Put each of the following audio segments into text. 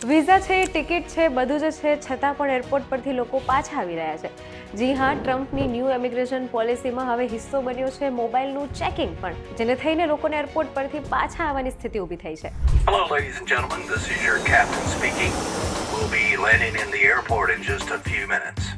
Visa છે, ticket છે, બધું જ છે, છતાં પણ એરપોર્ટ પરથી લોકો પાછા આવી રહ્યા છે. જી હા, ટ્રમ્પની ન્યૂ ઇમિગ્રેશન પોલિસીમાં હવે હિસ્સો બન્યો છે મોબાઈલનું ચેકિંગ પણ, જેને થઈને લોકોને એરપોર્ટ પરથી પાછા આવવાની સ્થિતિ ઊભી થઈ છે. Hello, ladies and gentlemen. This is your captain speaking. We'll be landing in the airport in just a few minutes.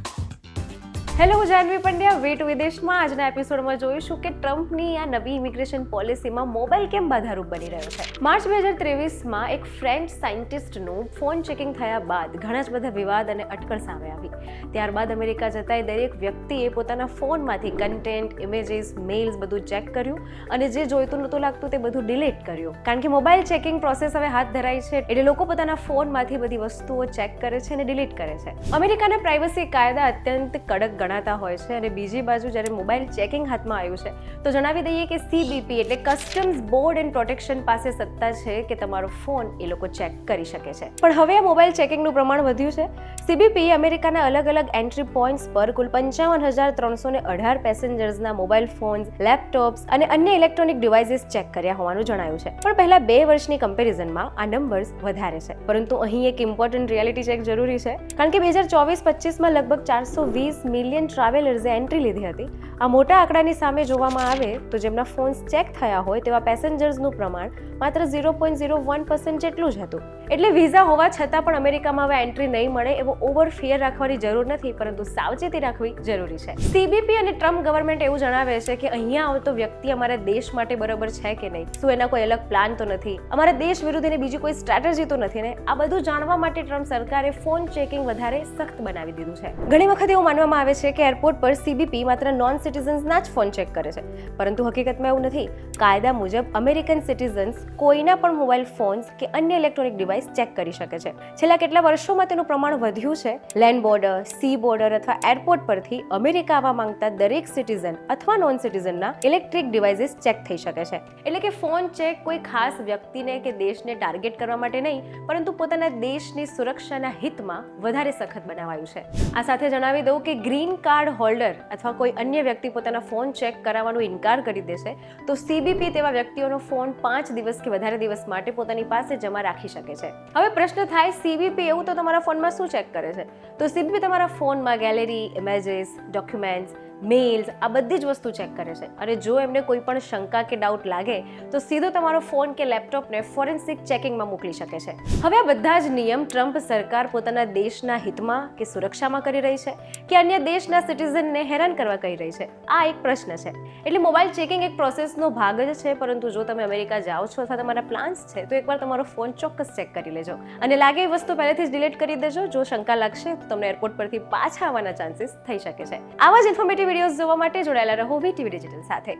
Hello, હું જાનવી પંડ્યા. વે ટુ વિદેશમાં આજના એપિસોડમાં જોઈશું કે ટ્રમ્પની આ નવી ઇમિગ્રેશન પોલિસીમાં મોબાઈલ કેમ બાધારૂપ બની રહ્યો છે. માર્ચ 2023માં એક ફ્રેન્ચ સાયન્ટિસ્ટનું ફોન ચેકિંગ થયા બાદ ઘણા જ બધા વિવાદ અને અટકળ સામે આવી. ત્યારબાદ અમેરિકા જતાંય દરેક વ્યક્તિએ પોતાના ફોનમાંથી કન્ટેન્ટ, ઇમેજીસ, મેઇલ્સ બધું ચેક કર્યું અને જે જોઈતું નહોતું લાગતું તે બધું ડિલીટ કર્યું. કારણ કે મોબાઈલ ચેકિંગ પ્રોસેસ હવે હાથ ધરાઈ છે, એટલે લોકો પોતાના ફોનમાંથી બધી વસ્તુઓ ચેક કરે છે અને ડિલીટ કરે છે. અમેરિકાના પ્રાઇવસી કાયદા અત્યંત કડક ગણાતા હોય છે અને બીજી બાજુ જ્યારે મોબાઈલ ચેકિંગ હાથમાં આવ્યું છે તો જણાવી દઈએ કે CBP એટલે કસ્ટમ્સ બોર્ડ એન્ડ પ્રોટેક્શન પાસે સત્તા છે કે તમારો ફોન એ લોકો ચેક કરી શકે છે. પણ હવે આ મોબાઈલ ચેકિંગનું પ્રમાણ વધ્યું છે. CBP અમેરિકાના અલગ અલગ એન્ટ્રી પોઈન્ટ્સ પર કુલ 55,318 પેસેન્જર્સના મોબાઈલ ફોન્સ, લેપટોપ્સ અને અન્ય ઇલેક્ટ્રોનિક ડિવાઇસીસ ચેક કર્યા હોવાનું જણાયું છે. પણ પહેલા 2 વર્ષની કમ્પેરિઝનમાં આ નંબર્સ વધારે છે. પરંતુ અહીં એક ઇમ્પોર્ટન્ટ રિયાલિટી ચેક જરૂરી છે, કારણ કે 2024-25માં લગભગ 420 મિલિયન ટ્રાવેલર્સે એન્ટ્રી લીધી હતી. આ મોટા આંકડાની સામે જોવામાં આવે તો જેમના ફોન્સ ચેક થયા હોય તેવા પેસેન્જર્સનું પ્રમાણ માત્ર 0.01% જેટલું જ હતું. એટલે વિઝા હોવા છતાં પણ અમેરિકામાં હવે એન્ટ્રી નહીં મળે એવો ઓવર ફિયર રાખવાની જરૂર નથી, પરંતુ સાવચેતી રાખવી જરૂરી છે. CBP અને ટ્રમ્પ ગવર્મેન્ટ એવું જણાવે છે કે અહીંયા આવતો વ્યક્તિ અમારા દેશ માટે બરાબર છે કે નહીં, શું એના કોઈ અલગ પ્લાન તો નથી, અમારા દેશ વિરુદ્ધ એની બીજી કોઈ સ્ટ્રેટેજી તો નથી ને. આ બધું જાણવા માટે ટ્રમ્પ સરકારે ફોન ચેકિંગ વધારે સખ્ત બનાવી દીધું છે. ઘણી વખત એવું માનવામાં આવે છે કે એરપોર્ટ પર CBP માત્ર નોન સિટીઝન્સના જ ફોન ચેક કરે છે, પરંતુ હકીકતમાં એવું નથી. કાયદા મુજબ અમેરિકન સિટીઝન્સ કોઈના પણ મોબાઈલ ફોન્સ કે અન્ય ઇલેક્ટ્રોનિક ડિવાઇસ ચેક કરી શકે છે. છેલ્લા કેટલા વર્ષોમાં તેનું પ્રમાણ વધ્યું છે. લેન્ડ બોર્ડર, સી બોર્ડર અથવા એરપોર્ટ પરથી અમેરિકા આવવા માંગતા દરેક સિટીઝન અથવા નોન સિટીઝનના ઇલેક્ટ્રિક ડિવાઇસીસ ચેક થઈ શકે છે. એટલે કે ફોન ચેક કોઈ ખાસ વ્યક્તિને કે દેશને ટાર્ગેટ કરવા માટે નહીં, પરંતુ પોતાના દેશની સુરક્ષાના હિતમાં વધારે સખત બનાવાયું છે. આ સાથે જણાવી દઉં કે ગ્રીન કાર્ડ હોલ્ડર અથવા કોઈ અન્ય વ્યક્તિ પોતાના ફોન ચેક કરાવવાનો ઇનકાર કરી દેશે તો CBP તેવા વ્યક્તિઓનો ફોન 5 દિવસ કે વધારે દિવસ માટે પોતાની પાસે જમા રાખી શકે છે. હવે પ્રશ્ન થાય, CBP એવું તો તમારા ફોનમાં શું ચેક કરે છે? તો CBP તમારા ફોનમાં ગેલેરી, ઇમેજીસ, ડોક્યુમેન્ટ્સ, મેઇલ્સ આ બધી જ વસ્તુ ચેક કરે છે. અને જો એમને કોઈ પણ શંકા કે ડાઉટ લાગે તો સીધો તમારો ફોન કે લેપટોપને ફોરેન્સિક ચેકિંગમાં મોકલી શકે છે. હવે આ બધા જ નિયમ ટ્રમ્પ સરકાર પોતાના દેશના હિતમાં કે સુરક્ષામાં કરી રહી છે કે અન્ય દેશના સિટીઝનને હેરાન કરવા કહી રહી છે? આ એક પ્રશ્ન છે. એટલે મોબાઈલ ચેકિંગ એક પ્રોસેસનો ભાગ જ છે, પરંતુ જો તમે અમેરિકા જાઓ છો અથવા તમારા પ્લાન્સ છે તો એકવાર તમારો ફોન ચોક્કસ ચેક કરી લેજો અને લાગે એ વસ્તુ પહેલેથી જ ડિલીટ કરી દેજો. જો શંકા લાગશે તો તમને એરપોર્ટ પરથી પાછા આવવાના ચાન્સીસ થઈ શકે છે. આવા જ ઇન્ફોર્મેટિવ વિડીયોઝ જોવા માટે જોડાયેલા રહો VTV ડિજિટલ સાથે.